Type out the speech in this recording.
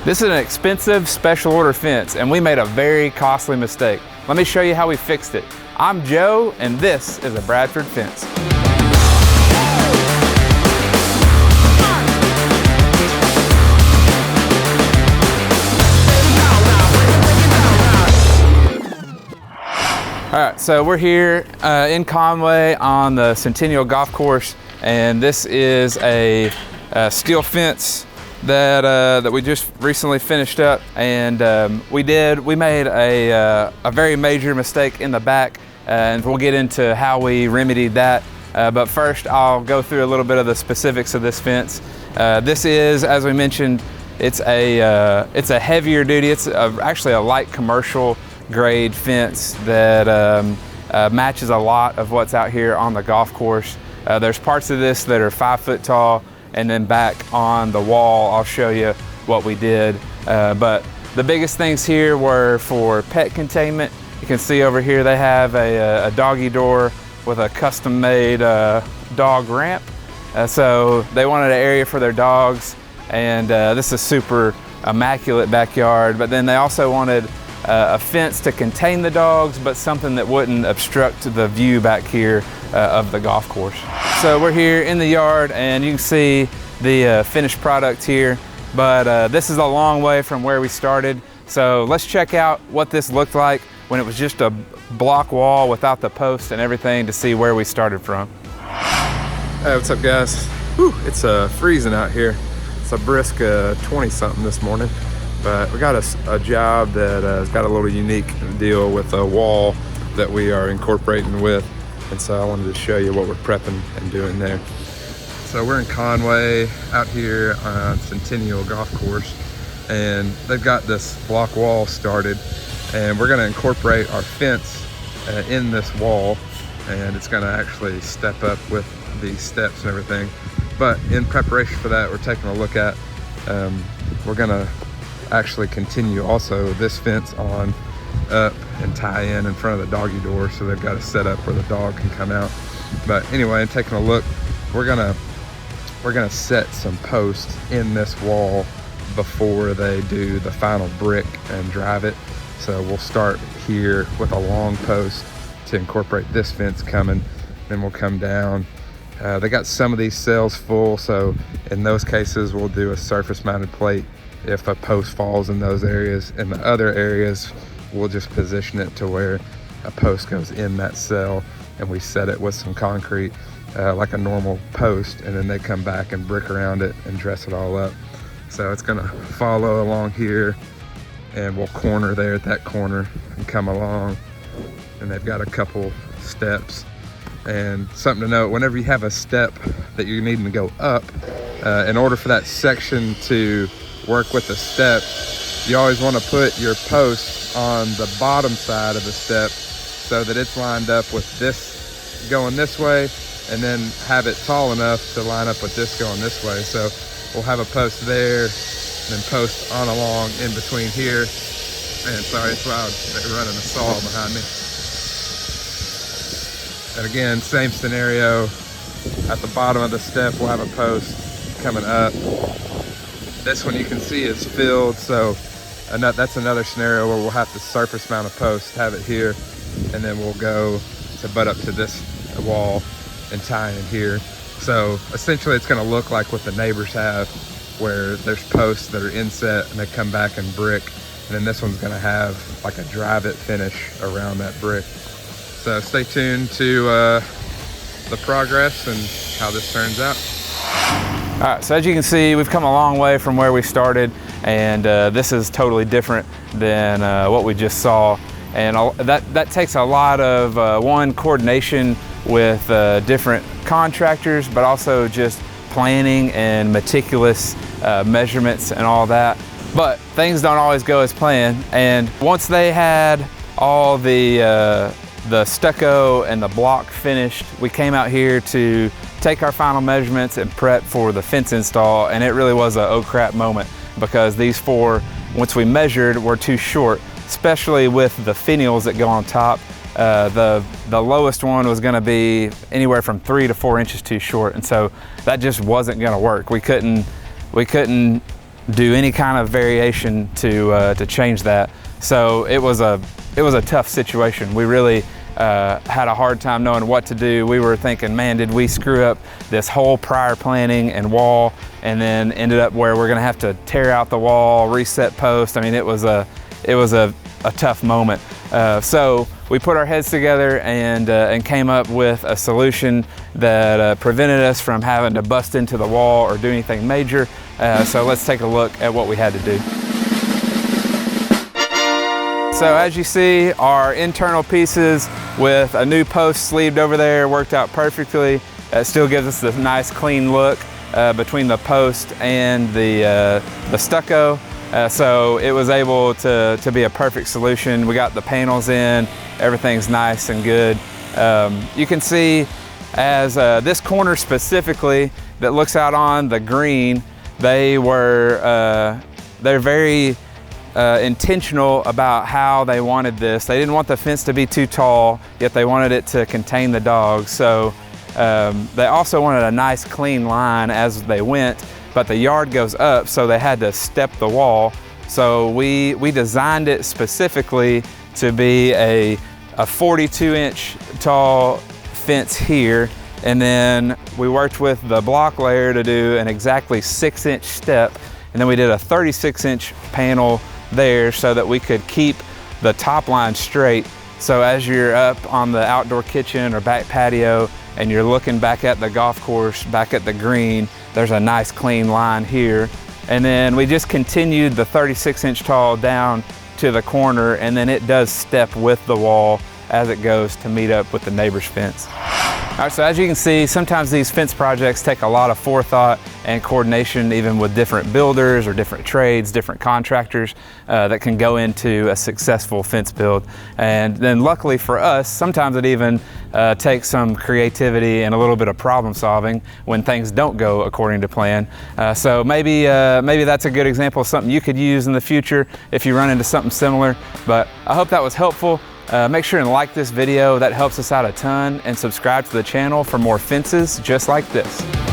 This is an expensive special order fence, and we made a very costly mistake. Let me show you how we fixed it. I'm Joe, and this is a Bradford fence. All right, so we're here in Conway on the Centennial Golf Course, and this is a steel fence that we just recently finished up. And we made a very major mistake in the back, and we'll get into how we remedied that. But first, I'll go through a little bit of the specifics of this fence. This is, as we mentioned, it's a heavier duty. It's actually a light commercial grade fence that matches a lot of what's out here on the golf course. There's parts of this that are 5 foot tall, and then back on the wall, I'll show you what we did. But the biggest things here were for pet containment. You can see over here they have a doggy door with a custom made dog ramp. So they wanted an area for their dogs, and this is a super immaculate backyard. But then they also wanted a fence to contain the dogs, but something that wouldn't obstruct the view back here of the golf course. So we're here in the yard, and you can see the finished product here, but this is a long way from where we started. So let's check out what this looked like when it was just a block wall without the post and everything, to see where we started from. Hey, what's up guys? Whew, it's freezing out here. It's a brisk 20 something this morning, but we got a job that has got a little unique deal with a wall that we are incorporating with. And so I wanted to show you what we're prepping and doing there. So we're in Conway out here on Centennial Golf Course, and they've got this block wall started, and we're gonna incorporate our fence in this wall, and it's gonna actually step up with these steps and everything. But in preparation for that, we're taking a look at, we're gonna actually continue also this fence on up and tie in front of the doggy door, so they've got a setup where the dog can come out. But anyway, taking a look, we're gonna set some posts in this wall before they do the final brick and drive it. So we'll start here with a long post to incorporate this fence coming, then we'll come down. They got some of these cells full, so in those cases we'll do a surface mounted plate if a post falls in those areas. In the other areas, we'll just position it to where a post goes in that cell, and we set it with some concrete like a normal post, and then they come back and brick around it and dress it all up. So it's gonna follow along here, and we'll corner there at that corner and come along, and they've got a couple steps. And something to note, whenever you have a step that you're needing to go up, in order for that section to work with the step, you always want to put your post on the bottom side of the step so that it's lined up with this going this way, and then have it tall enough to line up with this going this way. So we'll have a post there, and then post on along in between here. Man, sorry, it's loud. They're running a saw behind me. And again, same scenario. At the bottom of the step, we'll have a post coming up. This one you can see is filled, so that's another scenario where we'll have to surface mount a post, have it here, and then we'll go to butt up to this wall and tie in here. So essentially it's gonna look like what the neighbors have, where there's posts that are inset and they come back and brick, and then this one's gonna have like a drive it finish around that brick. So stay tuned to the progress and how this turns out. All right, so as you can see, we've come a long way from where we started, and this is totally different than what we just saw. And that takes a lot of, one, coordination with different contractors, but also just planning and meticulous measurements and all that. But things don't always go as planned, and once they had all the stucco and the block finished, we came out here to take our final measurements and prep for the fence install. And it really was a oh crap moment, because these four, once we measured, were too short, especially with the finials that go on top. The lowest one was going to be anywhere from 3 to 4 inches too short, and so that just wasn't going to work. We couldn't do any kind of variation to change that. So it was a tough situation. We really had a hard time knowing what to do. We were thinking, man, did we screw up this whole prior planning and wall, and then ended up where we're gonna have to tear out the wall, reset post. I mean, it was a tough moment. So we put our heads together and came up with a solution that prevented us from having to bust into the wall or do anything major. So let's take a look at what we had to do. So as you see, our internal pieces with a new post sleeved over there worked out perfectly. It still gives us this nice clean look between the post and the stucco. So it was able to be a perfect solution. We got the panels in, everything's nice and good. You can see as this corner specifically that looks out on the green, they're very intentional about how they wanted this. They didn't want the fence to be too tall, yet they wanted it to contain the dogs. So they also wanted a nice clean line as they went, but the yard goes up, so they had to step the wall. So we designed it specifically to be a 42-inch tall fence here, and then we worked with the block layer to do an exactly 6-inch step, and then we did a 36-inch panel there so that we could keep the top line straight. So as you're up on the outdoor kitchen or back patio and you're looking back at the golf course, back at the green, there's a nice clean line here. And then we just continued the 36-inch tall down to the corner, and then it does step with the wall as it goes to meet up with the neighbor's fence. All right, so as you can see, sometimes these fence projects take a lot of forethought and coordination, even with different builders or different trades, different contractors that can go into a successful fence build. And then luckily for us, sometimes it even takes some creativity and a little bit of problem solving when things don't go according to plan. So maybe that's a good example of something you could use in the future if you run into something similar. But I hope that was helpful. Make sure and like this video, that helps us out a ton, and subscribe to the channel for more fences just like this.